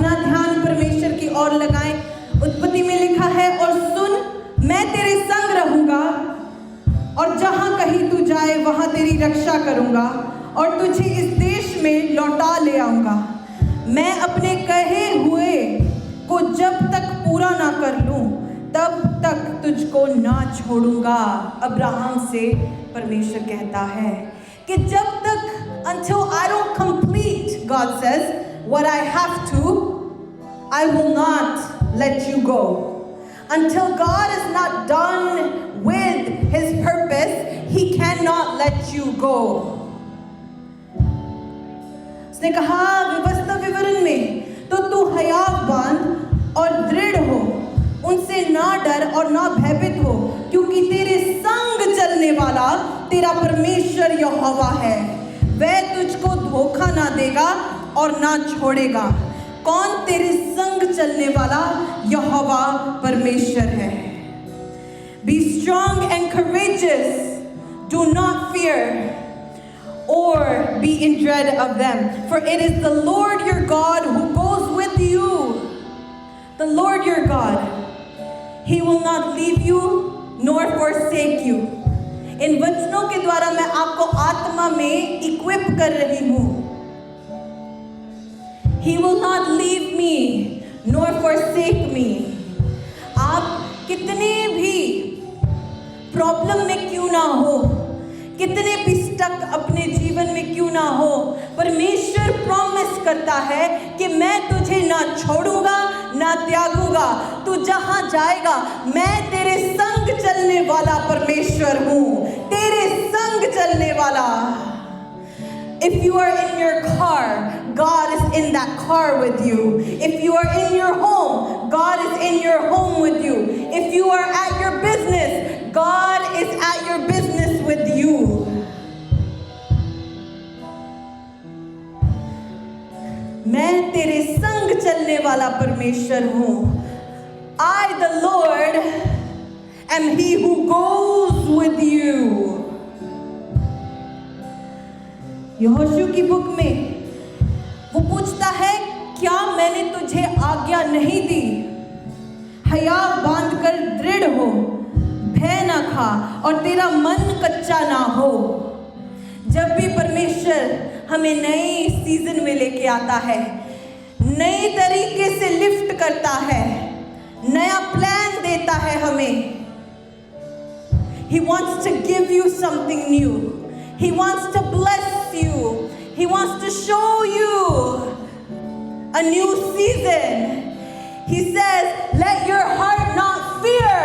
अपना ध्यान परमेश्वर की ओर लगाएं। उत्पत्ति में लिखा है, और सुन, मैं तेरे संग रहूंगा और जहां कहीं तू जाए वहां तेरी रक्षा करूंगा और तुझे इस देश में लौटा ले आऊंगा। मैं अपने कहे हुए को जब तक पूरा ना कर लूं तब तक तुझको ना छोड़ूंगा। अब्राहम से परमेश्वर कहता है कि जब तक, until I don't complete, God says, what I have to, I will not let you go. Until God is not done with his purpose, he cannot let you go. उसने कहा व्यवस्था विवरण में, तो तू हयाव बांध और दृढ़ हो, उनसे ना डर और ना भयभीत हो, क्योंकि तेरे संग चलने वाला तेरा परमेश्वर यहोवा है। वह तुझको धोखा ना देगा और ना छोड़ेगा। कौन तेरे संग चलने वाला? यहोवा परमेश्वर है। Be strong and courageous. Do not fear or be in dread of them, for it is the Lord your God who goes with you. The Lord your God, He will not leave you nor forsake you. इन वचनों के द्वारा मैं आपको आत्मा में equip कर रही हूँ। He will not leave me nor forsake me. आप कितने भी प्रॉब्लम में क्यों ना हो, कितने भी स्टक अपने जीवन में क्यों ना हो, परमेश्वर प्रॉमिस करता है कि मैं तुझे ना छोड़ूंगा ना त्यागूंगा। तू जहां जाएगा मैं तेरे संग चलने वाला परमेश्वर हूं, तेरे संग चलने वाला। If you are in your car, God is in that car with you. If you are in your home, God is in your home with you. If you are at your business, God is at your business with you. मैं तेरे संग चलने वाला परमेश्वर हूँ। I, the Lord, am He who goes with you. यहोशू की book में वो पूछता है, क्या मैंने तुझे आज्ञा नहीं दी? हयाव बांधकर दृढ़ हो, भय ना खा और तेरा मन कच्चा ना हो। जब भी परमेश्वर हमें नए सीजन में लेके आता है, नए तरीके से लिफ्ट करता है, नया प्लान देता है हमें, He wants to give you something new. He wants to bless you. He wants to show you a new season. He says, let your heart not fear.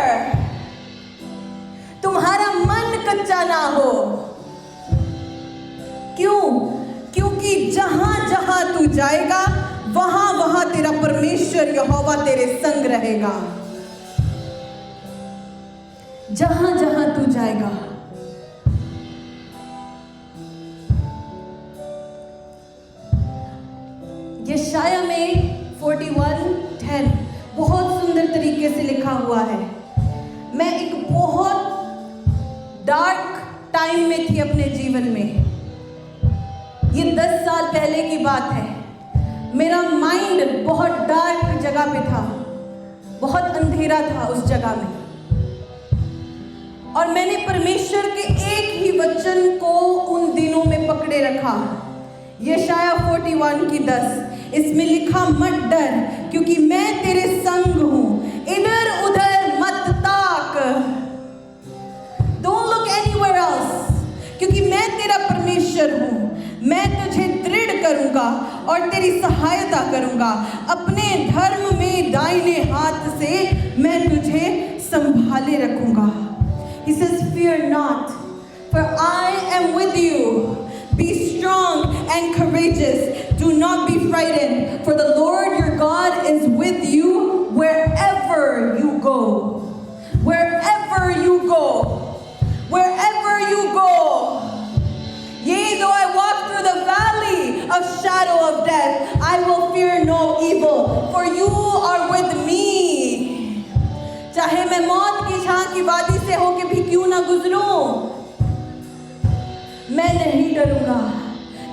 तुम्हारा मन कच्चा ना हो। क्यों? क्योंकि जहां जहां तू जाएगा वहां वहां तेरा परमेश्वर यहोवा तेरे संग रहेगा। जहां जहां तू जाएगा। यशाया में 41:10 बहुत सुंदर तरीके से लिखा हुआ है। मैं एक बहुत डार्क टाइम में थी अपने जीवन में। ये 10 साल पहले की बात है। मेरा माइंड बहुत डार्क जगह पे था, बहुत अंधेरा था उस जगह में। और मैंने परमेश्वर के एक ही वचन को उन दिनों में पकड़े रखा। यशाया 41:10 इसमें लिखा, मत डर क्योंकि मैं तेरे संग हूं, इधर उधर मत ताक। Don't look anywhere else, क्योंकि मैं तेरा परमेश्वर हूं। मैं तुझे दृढ़ करूंगा और तेरी सहायता करूंगा। अपने धर्म में दाहिने हाथ से मैं तुझे संभाले रखूंगा। He says, fear not, for I am with you. Be strong and courageous. Do not be frightened, for the Lord your God is with you wherever you go. Wherever you go. Wherever you go. Yea, though I walk through the valley of shadow of death, I will fear no evil, for you are with me. चाहे मैं मौत की छां की वादी से होके भी क्यों ना गुजरूं, मैं नहीं डरूंगा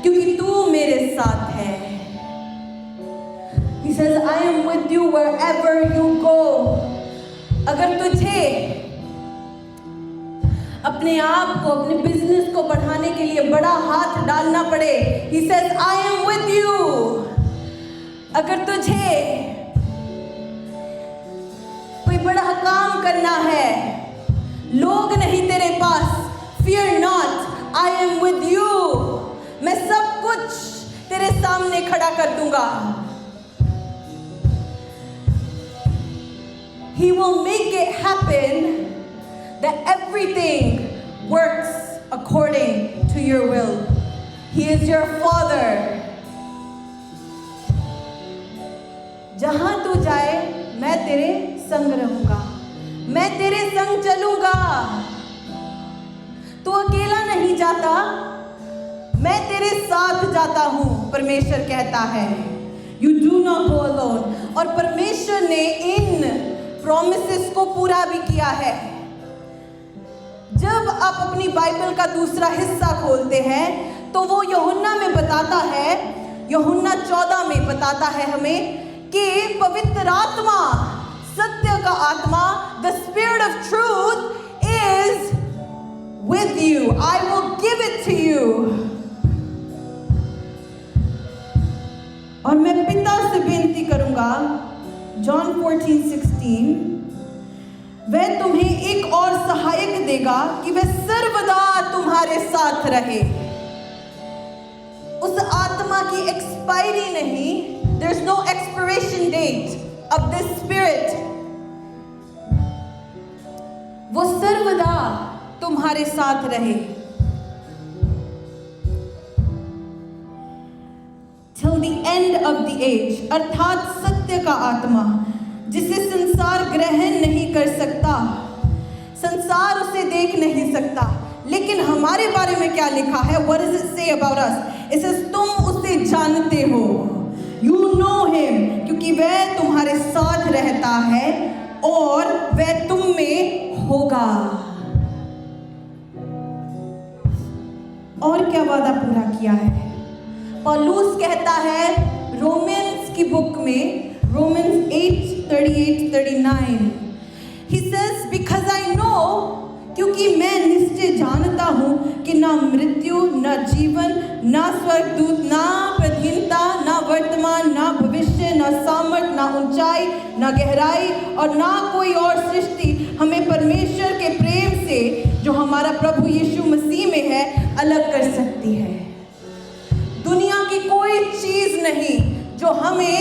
क्योंकि तू मेरे साथ है। He says, I am with you wherever you go. अगर तुझे अपने आप को, अपने बिजनेस को बढ़ाने के लिए बड़ा हाथ डालना पड़े, He says, I am with you. अगर तुझे कोई बड़ा काम करना है, लोग नहीं तेरे पास, fear not, I am with you. मैं सब कुछ तेरे सामने खड़ा कर दूंगा. He will make it happen that everything works according to your will. He is your Father. जहां तू जाए मैं तेरे संग रहूंगा, मैं तेरे संग चलूंगा. तू अकेला नहीं जाता, मैं तेरे साथ जाता हूं, परमेश्वर कहता है. You do not go alone. और परमेश्वर ने इन प्रॉमिसेस को पूरा भी किया है. जब आप अपनी बाइबल का दूसरा हिस्सा खोलते हैं तो वो यूहन्ना में बताता है, यूहन्ना 14 में बताता है हमें कि पवित्र आत्मा, सत्य का आत्मा, the spirit of truth is with you. I will give it to you. और मैं पिता से बेनती करूंगा, जॉन 14:16, वह तुम्हें एक और सहायक देगा कि वह सर्वदा तुम्हारे साथ रहे. उस आत्मा की एक्सपायरी नहीं, there is no expiration date of this spirit. वो सर्वदा तुम्हारे साथ रहे. Till the end of the age, अर्थात सत्य का आत्मा जिसे संसार ग्रहण नहीं कर सकता, संसार उसे देख नहीं सकता, लेकिन हमारे बारे में क्या लिखा है? What does it say about us? It says तुम उसे जानते हो, you know him, क्योंकि वह तुम्हारे साथ रहता है और वह तुम में होगा. और क्या वादा पूरा किया है? पौलुस कहता है रोमन्स की बुक में, Romans 8:38-39, he says, because I know, क्योंकि मैं निश्चय जानता हूँ कि ना मृत्यु, ना जीवन, ना स्वर्गदूत, ना प्रधीनता, ना वर्तमान, ना भविष्य, ना सामर्थ, ना ऊंचाई, ना गहराई और ना कोई और सृष्टि हमें परमेश्वर के प्रेम से जो हमारा प्रभु यीशु मसीह में है अलग कर सकती है. दुनिया की कोई चीज नहीं जो हमें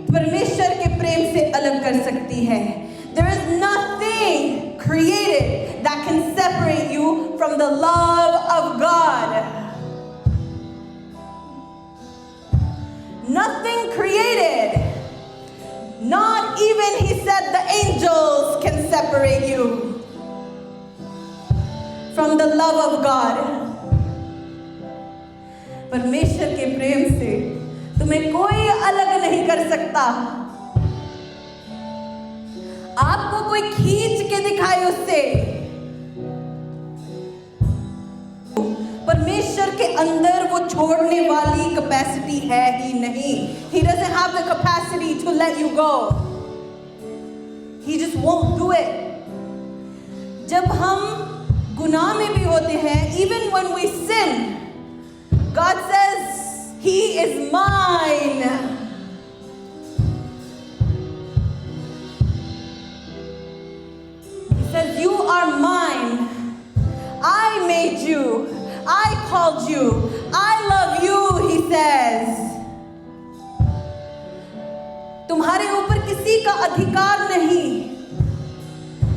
परमेश्वर के प्रेम से अलग कर सकती है. There is nothing created that can separate you from the love of God. Nothing created, not even, he said, the angels can separate you from the love of God. परमेश्वर के प्रेम से तुम्हें कोई अलग नहीं कर सकता. आपको कोई खींच के दिखाए उससे, परमेश्वर के अंदर वो छोड़ने वाली कैपेसिटी है ही नहीं. He doesn't have the capacity to let you go. He just won't do it. जब हम गुनाह में भी होते हैं, even when we sin, God says, He is mine. He says, you are mine. I made you. I called you. I love you, he says. तुम्हारे ऊपर किसी का अधिकार नहीं.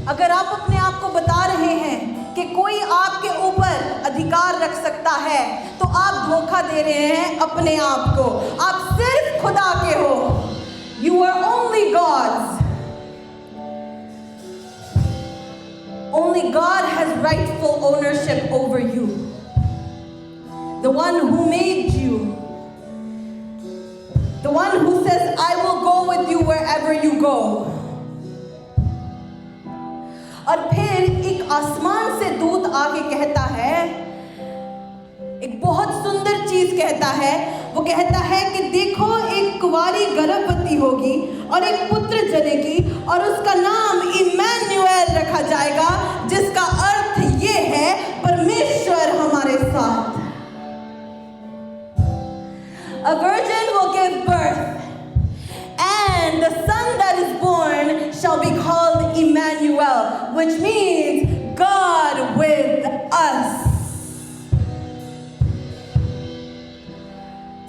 अगर आप अपने आप को बता रहे हैं कि कोई आपके ऊपर अधिकार रख सकता है, तो आप धोखा दे रहे हैं अपने आप को. आप सिर्फ खुदा के हो. You are only God's. Only God has rightful ownership over you. The one who made you. The one who says, I will go with you wherever you go. और फिर एक आसमान से दूत आके कहता है, एक बहुत सुंदर चीज कहता है, वो कहता है कि देखो एक कुंवारी गर्भवती होगी और एक पुत्र जनेगी और उसका नाम इम्मानुएल रखा जाएगा, जिसका अर्थ ये है परमेश्वर हमारे साथ। A virgin will give birth, and the son that is born shall be called Emmanuel, which means God with us.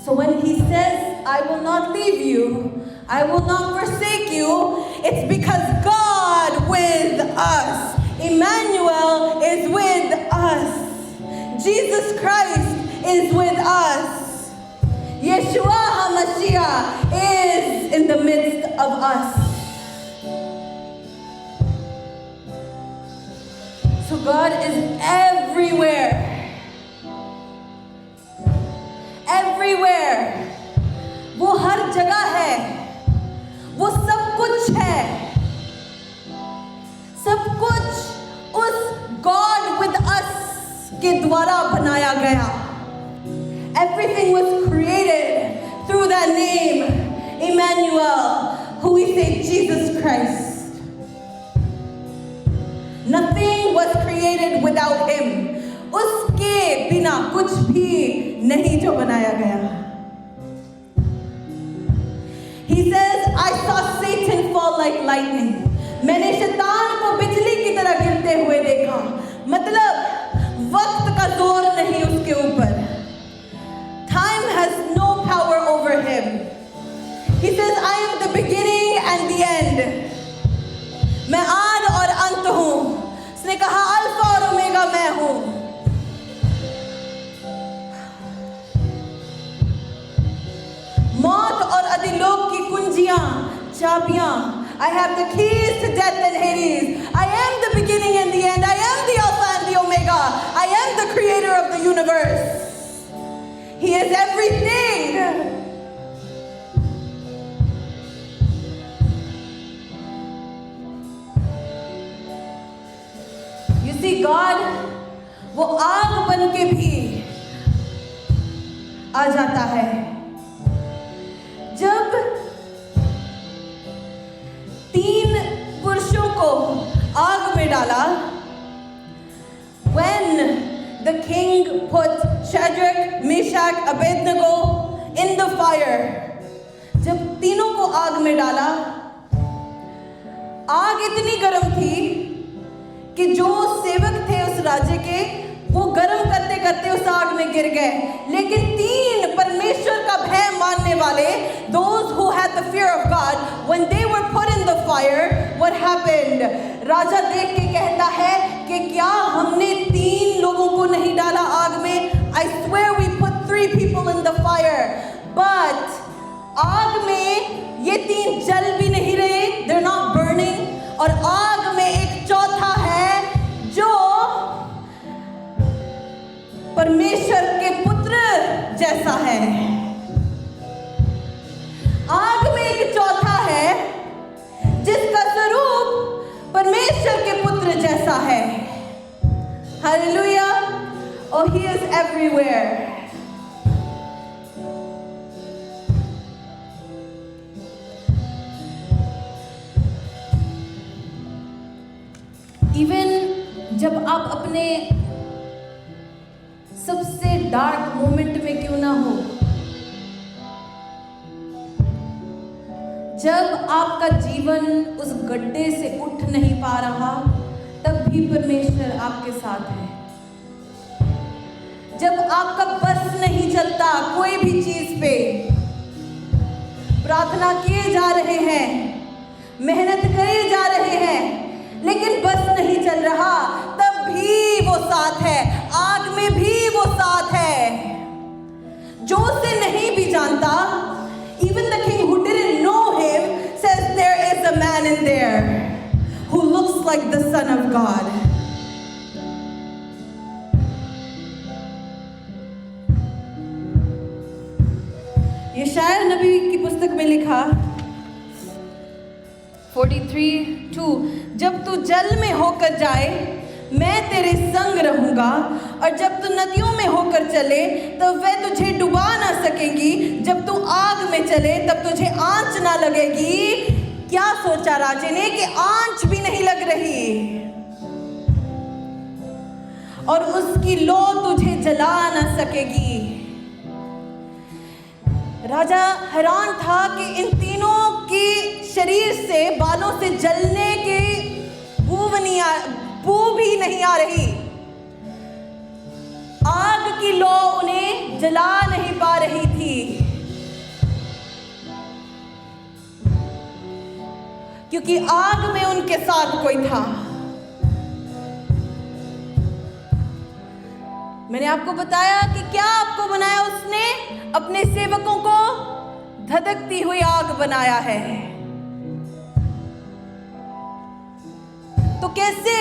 So when he says, I will not leave you, I will not forsake you, it's because God with us. Emmanuel is with us. Jesus Christ is with us. Yeshua HaMashiach is in the midst of us. So God is everywhere. Everywhere. वो हर जगह है, वो सब कुछ है, सब कुछ उस God with us के द्वारा बनाया गया. Everything was created through that name, Emmanuel, who we say Jesus Christ. Nothing was created without him. उसके बिना कुछ भी नहीं जो बनाया गया. He says, I saw Satan fall like lightning. मैंने शैतान को बिजली की तरह गिरते हुए देखा. मतलब वक्त का जोर नहीं उसके ऊपर. Time has no power over him. He says, I am the beginning and the end. मैं आद और अंत हूँ. उसने कहा अल्फा और ओमेगा मैं हूँ. मौत और अधोलोक की कुंजियां, चाबियां. I have the keys to death and Hades. I am the beginning and the end. I am the Alpha and the Omega. I am the creator of the universe. He is everything. You see, God, वो आग बन के भी आ जाता है. जब 3 पुरुषों को आग में डाला, when the king put Shadrach, Meshach, Abednego in the fire, जब तीनों को आग में डाला, आग इतनी गर्म थी कि जो सेवक थे उस राजे के, वो गर्म करते करते उस आग में गिर गए. लेकिन 3 परमेश्वर का भय मानने वाले, those who had the fear of God, when they were put in the fire, what happened? राजा देख के कहता है कि क्या हमने 3 लोगों को नहीं डाला आग में? I swear we put 3 people in the fire. But आग में ये 3 जल भी नहीं रहे, they're not burning. और आग में एक चौथा है जो परमेश्वर के पुत्र जैसा है. आग में एक चौथा है जिसका स्वरूप परमेश्वर के पुत्र जैसा है. Hallelujah. Oh, he is everywhere. Even जब आप अपने सबसे डार्क मोमेंट में क्यों ना हो, जब आपका जीवन उस गड्ढे से उठ नहीं पा रहा, तब भी परमेश्वर आपके साथ है. जब आपका बस नहीं चलता कोई भी चीज पे, प्रार्थना किए जा रहे हैं, मेहनत करे जा रहे हैं, लेकिन बस नहीं चल रहा, तब भी वो साथ है. आग में भी वो साथ है. जो उसे नहीं भी जानता, even the king who didn't know him says there is a man in there who looks like the Son of God. यशायाह नबी की पुस्तक में लिखा 43:2, जब तू जल में होकर जाए मैं तेरे संग रहूंगा, और जब तू नदियों में होकर चले तब वे तुझे डुबा ना सकेंगी, जब तू आग में चले तब तुझे आंच ना लगेगी। क्या सोचा राजे ने कि आंच भी नहीं लग रही, और उसकी लौ तुझे जला ना सकेगी। राजा हैरान था कि इन तीनों की शरीर से, बालों से जलने की बू भी नहीं आ रही। आग की लौ उन्हें जला नहीं पा रही थी, क्योंकि आग में उनके साथ कोई था। मैंने आपको बताया कि क्या आपको बनाया उसने? अपने सेवकों को धधकती हुई आग बनाया है। तो कैसे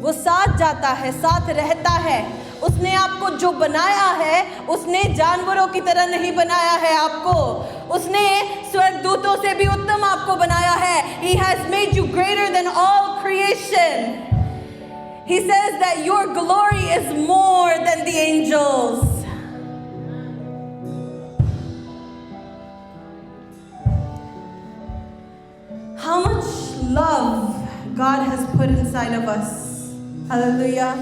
वो साथ जाता है, साथ रहता है? उसने आपको जो बनाया है, उसने जानवरों की तरह नहीं बनाया है आपको, उसने स्वर्गदूतों से भी उत्तम आपको बनाया है। He has made you greater than all creation. He says that your glory is more than the angels. How much love God has put inside of us. Hallelujah.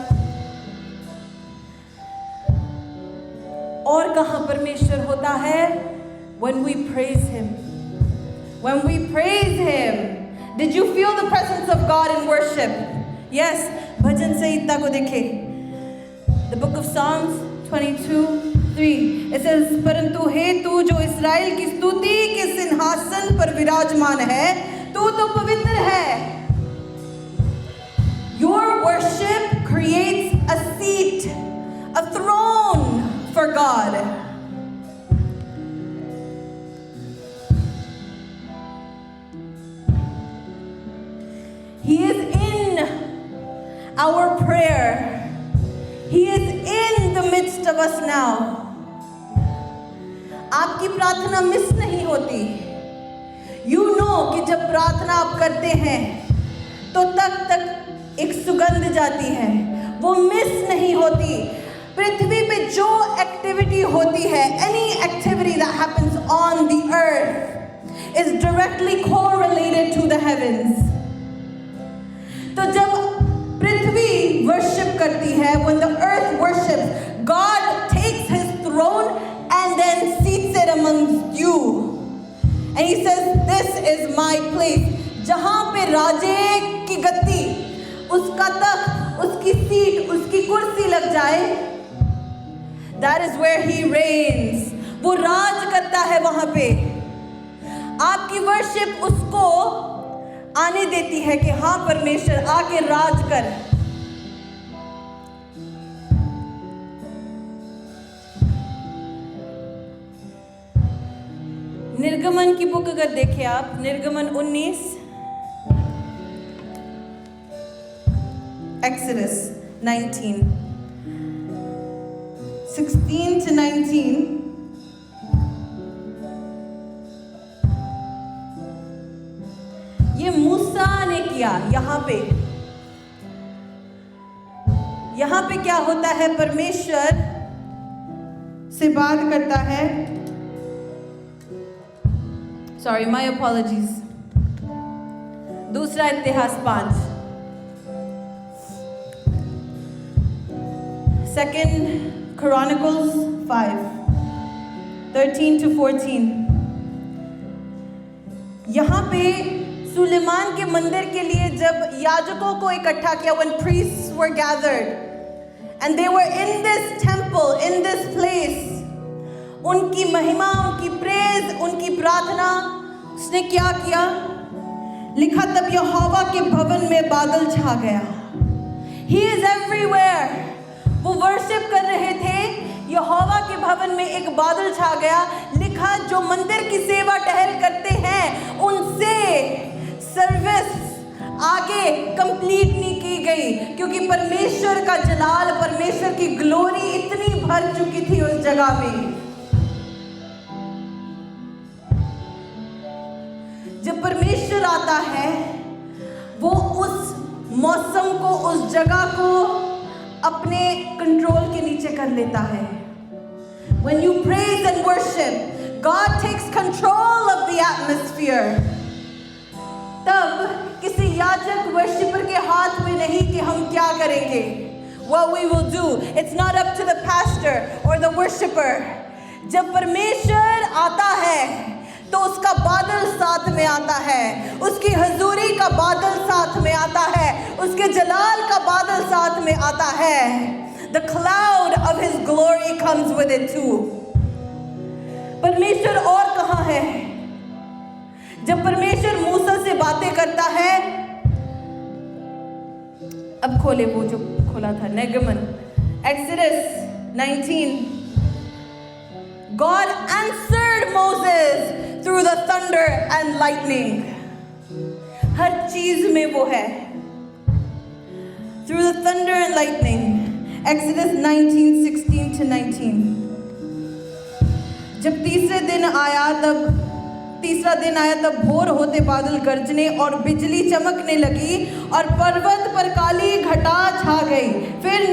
और कहाँ परमेश्वर होता है? When we praise Him. When we praise Him. Did you feel the presence of God in worship? Yes. भजन संहिता को देखें। The book of Psalms 22:3. It says, परंतु हे तू जो इस्राएल की स्तुति के सिंहासन पर विराजमान है, तू तो पवित्र है। Your worship creates a seat, a throne for God. He is in our prayer. He is in the midst of us now. आपकी प्रार्थना मिस नहीं होती। You know कि जब प्रार्थना आप करते हैं तो तक एक सुगंध जाती है, वो मिस नहीं होती। पृथ्वी पे जो एक्टिविटी होती है, any activity that happens on the earth is directly correlated to the heavens. तो जब पृथ्वी वर्शिप करती है, when the earth worships, God takes His throne and then seats it amongst you. And He says, this is my place. जहाँ पे राजे की गद्दी, उसका तख्त, उसकी seat, उसकी कुर्सी लग जाए, that is where He reigns. वो राज करता है वहाँ पे। आपकी वर्शिप उसको आने देती है कि हाँ परमेश्वर आके राज कर। निर्गमन की बुक अगर देखें आप, निर्गमन 19, Exodus 19, 16 to 19. ये मूसा ने किया। यहाँ पे क्या होता है? परमेश्वर से बात करता है। Sorry, my apologies. दूसरा इतिहास 5, 2 Chronicles 5, 13 to 14. यहाँ पे सुलेमान के मंदिर के लिए जब याजकों को इकट्ठा किया, when priests were gathered and they were in this temple, in this place, उनकी महिमा, उनकी प्रेज, उनकी प्रार्थना, उसने क्या किया? लिखा, तब यहोवा के भवन में बादल छा गया। He is everywhere. वो वर्शिप कर रहे थे, यहोवा के भवन में एक बादल छा गया। लिखा, जो मंदिर की सेवा टहल करते हैं उनसे सर्विस आगे कंप्लीट नहीं की गई, क्योंकि परमेश्वर का जलाल, परमेश्वर की ग्लोरी इतनी भर चुकी थी उस जगह में। जब परमेश्वर आता है, वो उस मौसम को, उस जगह को अपने कंट्रोल के नीचे कर लेता है। When you praise and worship, God takes control of the atmosphere. तब किसी याजक वर्शिपर के हाथ में नहीं कि हम क्या करेंगे, what we will do. It's not up to the pastor or the worshipper. जब परमेश्वर आता है तो उसका बादल साथ में आता है, उसकी हजूरी का बादल साथ में आता है, उसके जलाल का बादल साथ में आता है। The cloud of his glory comes with it too. परमेश्वर और कहाँ है? जब परमेश्वर मूसा से बातें करता है, अब खोले वो जो खोला था निर्गमन, Exodus 19. God answered Moses through the thunder and lightning. हर चीज में वो है, through the thunder and lightning. Exodus 19:16 to 19. जब तीसरा दिन आया तब भोर होते बादल गरजने और बिजली चमकने लगी और पर्वत पर काली घटा छा गई। फिर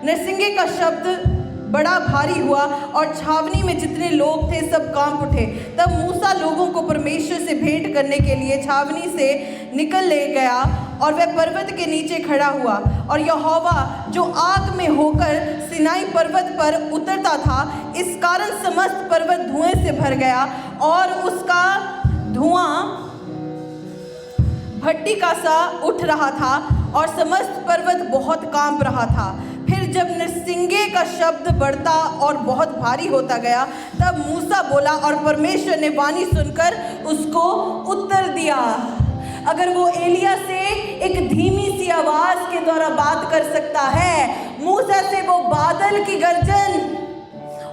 नरसिंगे का शब्द बड़ा भारी हुआ और छावनी में जितने लोग थे सब कांप उठे। तब मूसा लोगों को परमेश्वर से भेंट करने के लिए छावनी से निकल ले गया और वह पर्वत के नीचे खड़ा हुआ। और यहोवा जो आग में होकर सिनाई पर्वत पर उतरता था, इस कारण समस्त पर्वत धुएं से भर गया और उसका धुआं भट्टी का सा उठ रहा था और समस्त पर्वत बहुत कांप रहा था। फिर जब नरसिंगे का शब्द बढ़ता और बहुत भारी होता गया, तब मूसा बोला और परमेश्वर ने वाणी सुनकर उसको उत्तर दिया। अगर वो एलिया से एक धीमी सी आवाज के द्वारा बात कर सकता है, मूसा से वो बादल की गर्जन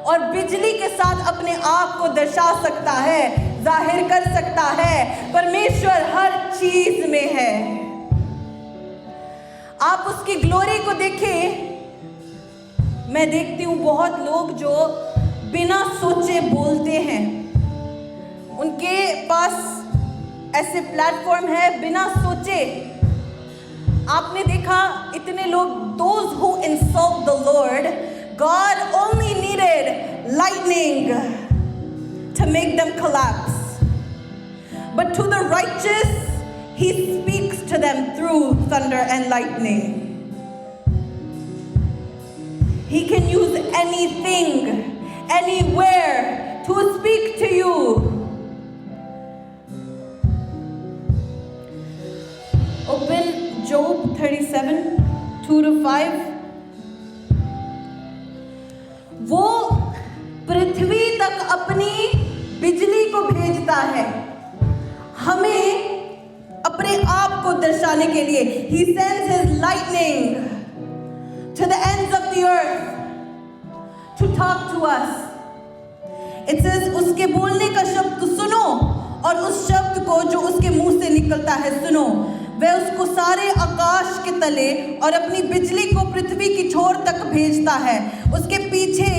और बिजली के साथ अपने आप को दर्शा सकता है, जाहिर कर सकता है। परमेश्वर हर चीज में है। आप उसकी ग्लोरी को देखें। मैं देखती हूँ बहुत लोग जो बिना सोचे बोलते हैं, उनके पास ऐसे प्लेटफॉर्म है बिना सोचे। आपने देखा इतने लोग, those who insult the Lord, God only needed lightning to make them collapse. But to the righteous, He speaks to them through thunder and lightning. He can use anything, anywhere to speak to you. Open Job 37, 2 to 5. वो पृथ्वी तक अपनी बिजली को भेजता है, हमें अपने आप को दर्शाने के लिए। He sends his lightning to the ends of the earth to talk to us. It says उसके बोलने का शब्द सुनो और उस शब्द को जो उसके मुंह से निकलता है सुनो। वह उसको सारे आकाश के तले और अपनी बिजली को पृथ्वी की छोर तक भेजता है। उसके पीछे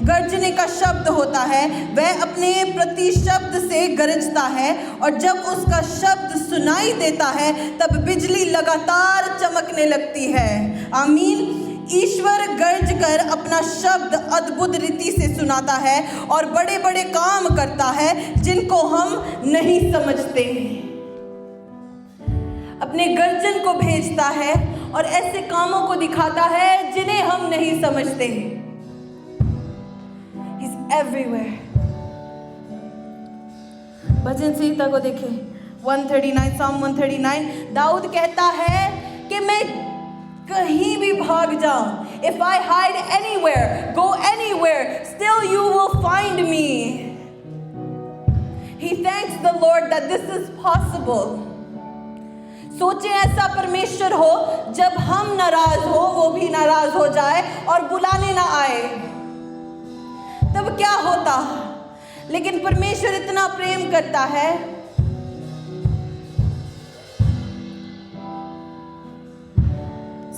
गर्जने का शब्द होता है, वह अपने प्रति शब्द से गरजता है और जब उसका शब्द सुनाई देता है तब बिजली लगातार चमकने लगती है। आमीन। ईश्वर गर्ज कर अपना शब्द अद्भुत रीति से सुनाता है और बड़े बड़े काम करता है जिनको हम नहीं समझते। अपने गर्जन को भेजता है और ऐसे कामों को दिखाता है जिन्हें हम नहीं समझते। He's everywhere. भजन संहिता को देखें 139, Psalm 139। दाऊद कहता है कि मैं कहीं भी भाग जाऊं, if I hide anywhere, go anywhere, still you will find me. He thanks the Lord that this is possible. सोचे ऐसा परमेश्वर हो जब हम नाराज हो वो भी नाराज हो जाए और बुलाने ना आए, तब क्या होता। लेकिन परमेश्वर इतना प्रेम करता है।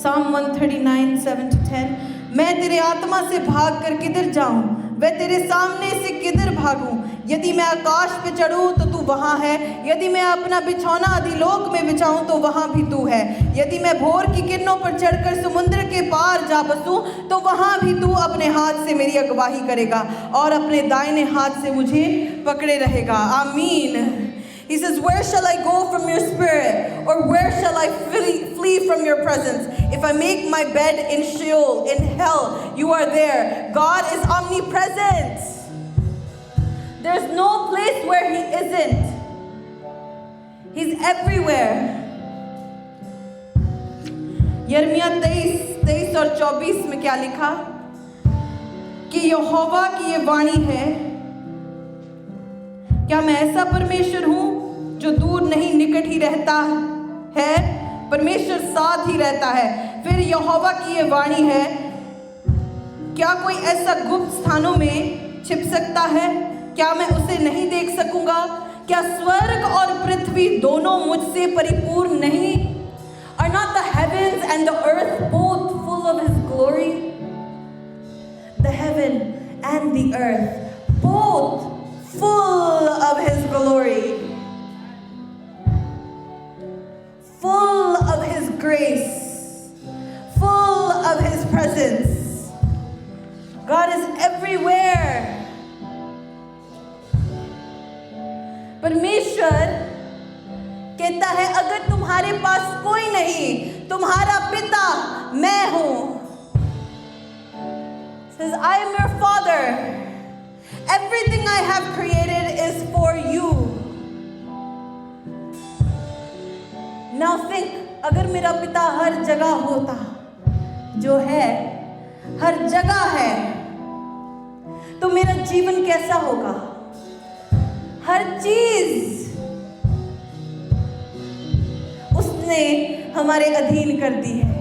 Psalm 139, 7 to 10। मैं तेरे आत्मा से भाग कर किधर जाऊं, वह तेरे सामने से किधर भागूं। यदि मैं आकाश पे चढ़ूं तो तू वहाँ है, यदि मैं अपना बिछौना अधिलोक में बिछाऊं तो वहाँ भी तू है। यदि मैं भोर की किरणों पर चढ़कर समुद्र के पार जा बसूं तो वहाँ भी तू अपने हाथ से मेरी अगुवाई करेगा और अपने दाहिने हाथ से मुझे पकड़े रहेगा। आमीन। He says, where shall I go from your spirit? Or where shall I flee from your presence? If I make my bed in Sheol, in hell, you are there. God is omnipresent. There's no place where He isn't. He's everywhere. यिर्मयाह 23 और 24 में क्या लिखा? कि यहोवा की ये वाणी है, क्या मैं ऐसा परमेश्वर हूँ जो दूर नहीं निकट ही रहता है? परमेश्वर साथ ही रहता है। फिर यहोवा की ये वाणी है, क्या कोई ऐसा गुप्त स्थानों में छिप सकता है? क्या मैं उसे नहीं देख सकूंगा? क्या स्वर्ग और पृथ्वी दोनों मुझसे परिपूर्ण नहीं? Are not the heavens and the earth both full of His glory? The heaven and the earth both full of His glory, full of His grace, full of His presence. God is everywhere. परमेश्वर कहता है, अगर तुम्हारे पास कोई नहीं, तुम्हारा पिता मैं हूं। Says, I am your father. Everything I have created is for you. Now think, अगर मेरा पिता हर जगह होता, जो है हर जगह है, तो मेरा जीवन कैसा होगा? हर चीज उसने हमारे अधीन कर दी है।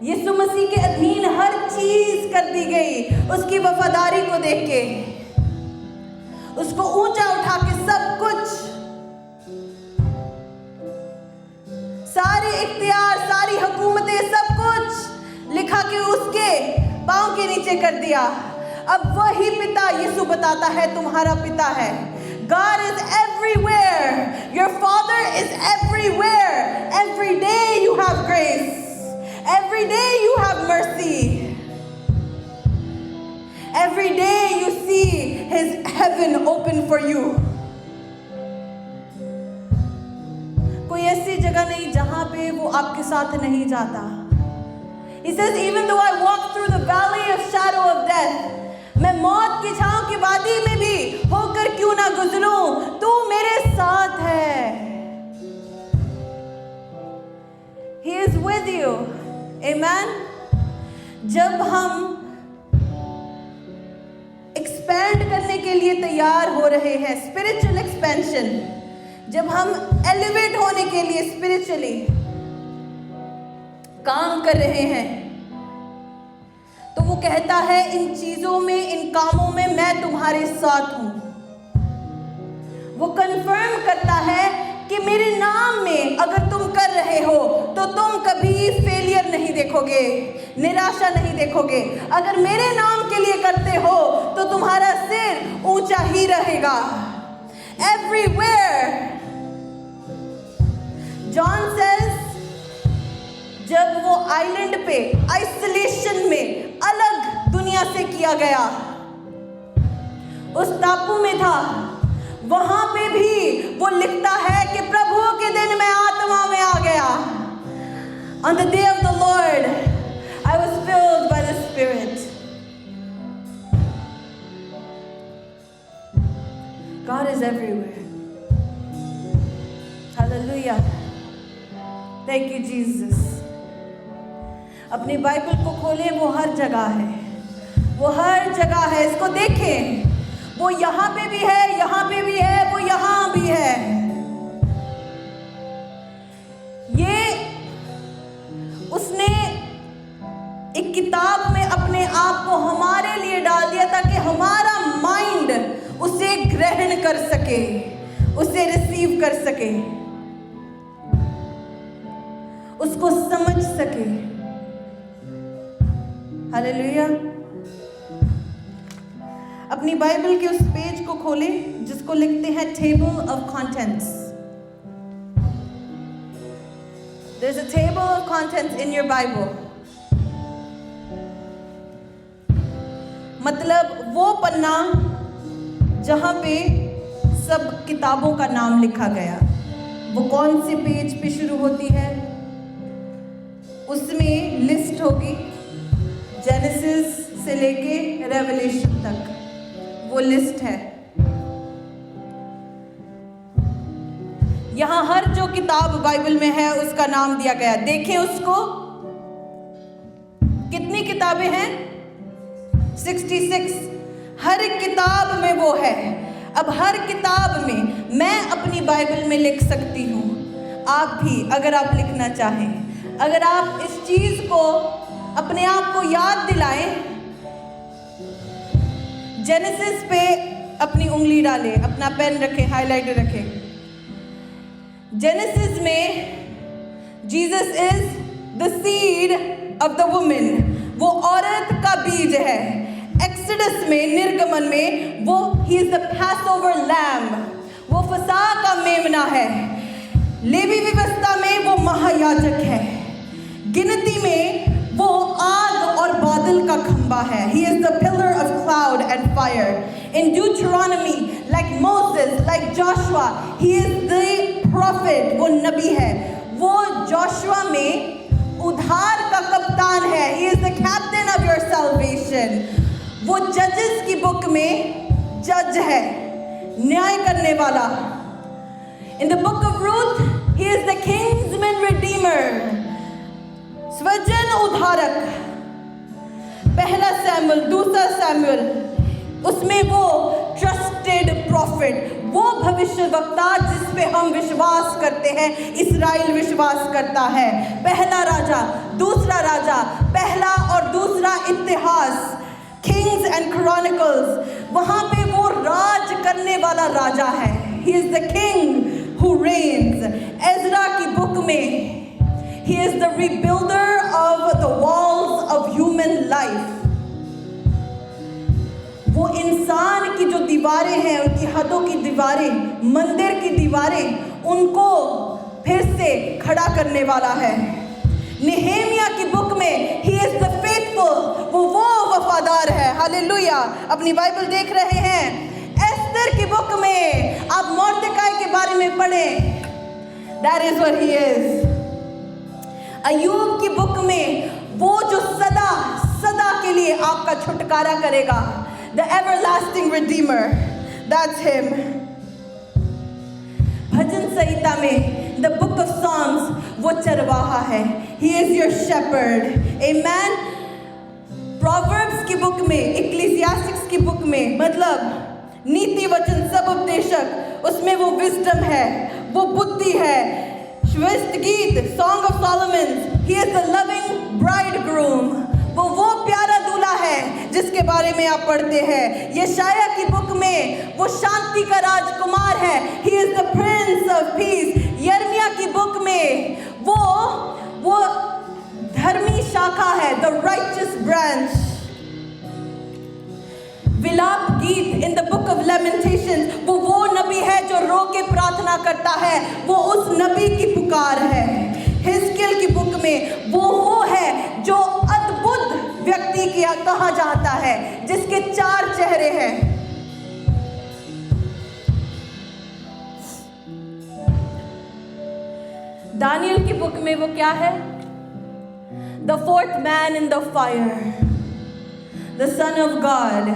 यीशु मसीह के अधीन हर चीज कर दी गई। उसकी वफादारी को देख के, उसको ऊंचा उठा के सब कुछ, सारे इख्तियार, सारी हुकूमतें, सब कुछ लिखा के उसके पांव के नीचे कर दिया। अब वही पिता यीशु बताता है तुम्हारा पिता है। God is everywhere. Your Father is everywhere. Every day you have grace. Every day you have mercy. Every day you see His heaven open for you. कोई ऐसी जगह नहीं जहां पे वो आपके साथ नहीं जाता। He says, even though I walk through the valley of shadow of death, मैं मौत की छांव की वादी में भी होकर क्यों ना गुजरूं, तू मेरे साथ है। He is with you. Amen. जब हम एक्सपैंड करने के लिए तैयार हो रहे हैं, स्पिरिचुअल एक्सपेंशन, जब हम एलिवेट होने के लिए स्पिरिचुअली काम कर रहे हैं, तो वो कहता है इन चीजों में, इन कामों में मैं तुम्हारे साथ हूं। वो कंफर्म करता है कि मेरे नाम में अगर तुम कर रहे हो तो तुम कभी फेलियर नहीं देखोगे, निराशा नहीं देखोगे। अगर मेरे नाम के लिए करते हो तो तुम्हारा सिर ऊंचा ही रहेगा। Everywhere. John says, जब वो आइलैंड पे आइसोलेशन में अलग दुनिया से किया गया, उस टापू में था, वहां पे भी वो लिखता है कि प्रभु के दिन मैं आत्मा में आ गया। On the day of the Lord, I was filled by the Spirit. God is everywhere. Hallelujah. Thank you, Jesus. अपनी बाइबल को खोलें, वो हर जगह है, वो हर जगह है। इसको देखें, वो यहाँ पे भी है, यहाँ पे भी है, वो यहाँ भी है। ये उसने एक किताब में अपने आप को हमारे लिए डाल दिया ताकि हमारा माइंड उसे ग्रहण कर सके, उसे रिसीव कर सके, उसको समझ सके। हालेलुया। अपनी बाइबल के उस पेज को खोलें जिसको लिखते हैं table of contents. There's a table of contents in your Bible. मतलब वो पन्ना जहाँ पे सब किताबों का नाम लिखा गया, वो कौन से पेज पे शुरू होती है, उसमें लिस्ट होगी जेनेसिस से लेके रेवलेशन तक, वो लिस्ट है। यहाँ हर जो किताब बाइबल में है उसका नाम दिया गया। देखें उसको, कितनी किताबें हैं? 66। हर एक किताब में वो है। अब हर किताब में मैं अपनी बाइबल में लिख सकती हूँ, आप भी अगर आप लिखना चाहें। अगर आप इस चीज को अपने आप को याद दिलाएं, जेनेसिस पे अपनी उंगली डालें, अपना पेन रखें, हाइलाइटर रखें। जेनेसिस में Jesus is the seed of the woman, वो औरत का बीज है। एक्सोडस में, निर्गमन में, वो ही इज द पैसओवर लैम्ब, वो फसह का मेमना है। लेवी व्यवस्था में वो महायाजक है। गिनती में वो आग और बादल का खंबा है। He is the pillar of cloud and fire. In Deuteronomy, like Moses, like Joshua, he is the prophet. वो नबी है। वो जोशुआ में उद्धार का कप्तान है। He is the captain of your salvation. वो जजेस की बुक में जज है, न्याय करने वाला। In the book of Ruth, he is the kinsman redeemer, स्वजन उद्धारक। पहला सैमुअल, दूसरा सैमुअल, उसमें वो ट्रस्टेड प्रॉफिट, वो भविष्यवक्ता जिस पे हम विश्वास करते हैं, इस्राएल विश्वास करता है। पहला राजा, दूसरा राजा, पहला और दूसरा इतिहास, किंग्स एंड क्रॉनिकल्स, वहाँ पे वो राज करने वाला राजा है। He is the king who reigns. Ezra की बुक में he is the rebuilder of the walls of human life. वो इंसान की जो दीवारें हैं, उनकी हदों की दीवारें, मंदिर की दीवारें, उनको फिर से खड़ा करने वाला है। नेहेमिया की बुक में he is the faithful, वो वफादार है। हालेलुया। अपनी बाइबल देख रहे हैं? एस्तर की बुक में आप मोर्देकाई के बारे में पढ़ें। That is what he is. अय्यूब की बुक में वो जो सदा सदा के लिए आपका छुटकारा करेगा, the everlasting redeemer, that's him. भजन संहिता में the book of Psalms, वो चरवाहा है। he is your shepherd, amen. Proverbs की बुक में, Ecclesiastes की बुक में, मतलब नीति वचन सब उपदेशक, उसमें वो wisdom है, वो बुद्धि है। श्वेत गीत, Song of Solomon, he is the loving bridegroom, वो प्यारा दूल्हा है जिसके बारे में आप पढ़ते हैं। यशाया की बुक में वो शांति का राजकुमार है। he is the prince of peace. यिर्मयाह की बुक में वो धर्मी शाखा है, the righteous branch. विलाप गीत, in the book of Lamentations, वो नबी है जो रो के प्रार्थना करता है, वो उस नबी की पुकार है। हिजकियेल की बुक में वो है जो अद्भुत व्यक्ति कहा जाता है, जिसके 4 चेहरे हैं। दानियल की बुक में वो क्या है? The fourth man in the fire, the son of God.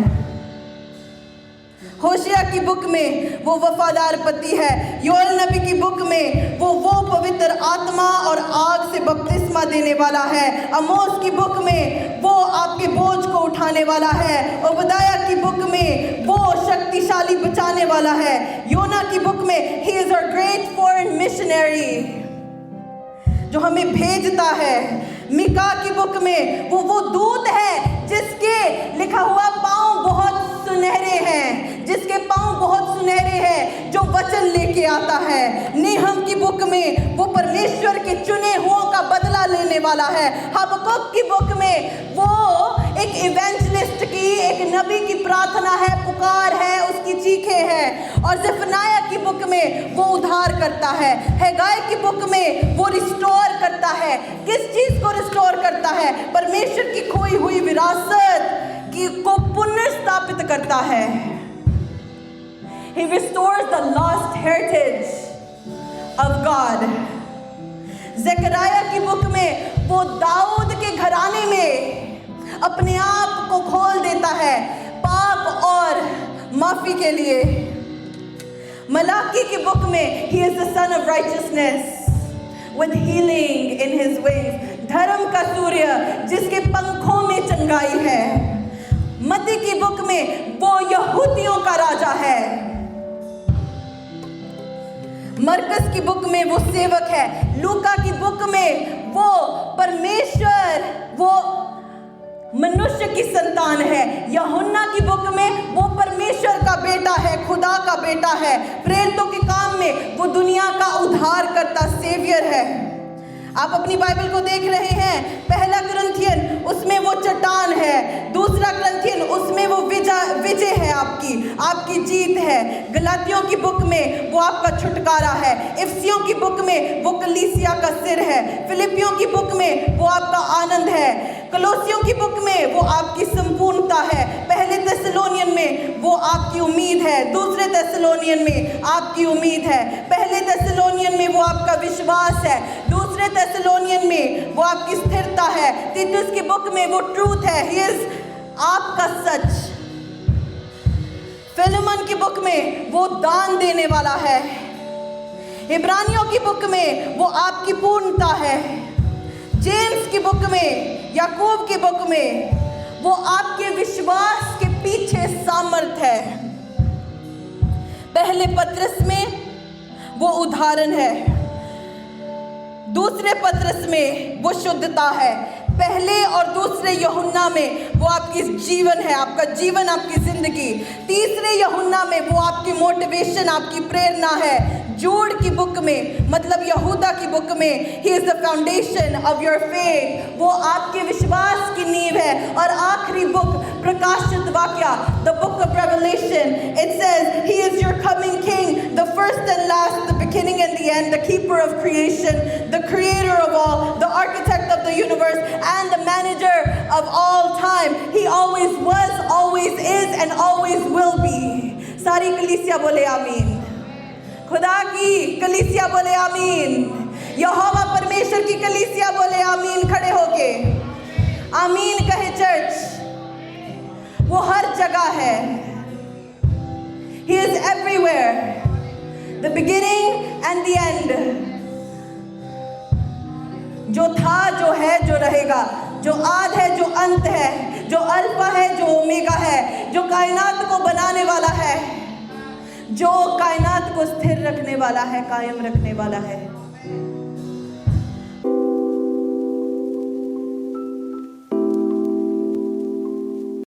होशिया की बुक में वो वफादार पति है। योएल नबी की बुक में वो पवित्र आत्मा और आग से बपतिस्मा देने वाला है। अमोस की बुक में वो आपके बोझ को उठाने वाला है। ओबदिया की बुक में वो शक्तिशाली बचाने वाला है। योना की बुक में he is our great foreign missionary, जो हमें भेजता है। मीका की बुक में वो दूत है जिसके लिखा हुआ पाँव बहुत सुनहरे हैं, जिसके पाँव बहुत सुनहरे हैं, जो वचन लेके आता है। नेहम की बुक में वो परमेश्वर के चुने हुओं का बदला लेने वाला वाला है। हबक्कुक की बुक में वो एक इवेंजलिस्ट की, एक नबी की प्रार्थना है, पुकार है, उसकी चीखें हैं। और ज़ेफनाया की बुक में वो उद्धार करता है। हैगाई की बुक में वो रिस्टोर करता है। किस चीज़ को रिस्टोर करता है? परमेश्वर की खोई हुई विरासत की को पुनर्स्थापित करता है। He restores the lost heritage of God. Zakaria की बुक में वो दाऊद के घराने में अपने आप को खोल देता है पाप और माफी के लिए। मलाकी की बुक में he is the son of righteousness with healing in his wings. धर्म का सूर्य जिसके पंखों में चंगाई है। मत्ती की बुक में वो यहूदियों का राजा है। मरकस की बुक में वो सेवक है। लूका की बुक में वो परमेश्वर, वो मनुष्य की संतान है। यूहन्ना की बुक में वो परमेश्वर का बेटा है, खुदा का बेटा है। प्रेरितों के काम में वो दुनिया का उद्धार करता सेवियर है। आप अपनी बाइबल को देख रहे हैं, पहला कुरिन्थियन उसमें वो चट्टान है, दूसरा कुरिन्थियन उसमें वो विजय है, आपकी जीत है। गलातियों की बुक में वो आपका छुटकारा है। इफिसियों की बुक में वो कलीसिया का सिर है। फिलिपियों की बुक में वो आपका आनंद है। कलोसियों की बुक में वो आपकी संपूर्णता है। पहले थेसलोनियन में वो आपकी उम्मीद है। दूसरे थेसलोनियन में आपकी उम्मीद है। पहले थेसलोनियन में वो आपका विश्वास है। दूसरे थेसलोनियन में वो आपकी स्थिरता है। तीतुस की बुक में वो ट्रूथ है, ही इज आपका सच। फिलेमन की बुक में वो दान देने वाला है। इब्रानियों की बुक में वो आपकी पूर्णता है। जेम्स की बुक में, याकूब की बुक में वो आपके विश्वास के पीछे सामर्थ है। पहले पत्रस में वो उदाहरण है। दूसरे पत्रस में वो शुद्धता है। पहले और दूसरे यूहन्ना में वो आपकी जीवन है, आपका जीवन, आपकी जिंदगी। तीसरे यूहन्ना में वो आपकी मोटिवेशन, आपकी प्रेरणा है। जूड की बुक में, मतलब यहूदा की बुक में, ही is the foundation of your faith, वो आपके विश्वास की नींव है। और आखिरी बुक प्रकाशित वाक्य, the book of revelation, it says he is your coming king, the first and last, the beginning and the end, the keeper of creation, the creator of all, the architect of the universe and the manager of all time. He always was, always is and always will be. सारी कलीसिया बोले आमीन। खुदा की कलीसिया बोले आमीन। यहोवा परमेश्वर की कलीसिया बोले आमीन। खड़े होके आमीन कहे चर्च। वो हर जगह है। He is everywhere, the beginning and the end. जो था, जो है, जो रहेगा, जो आद है, जो अंत है, जो अल्फा है, जो ओमेगा है, जो कायनात को बनाने वाला है, जो कायनात को स्थिर रखने वाला है, कायम रखने वाला है।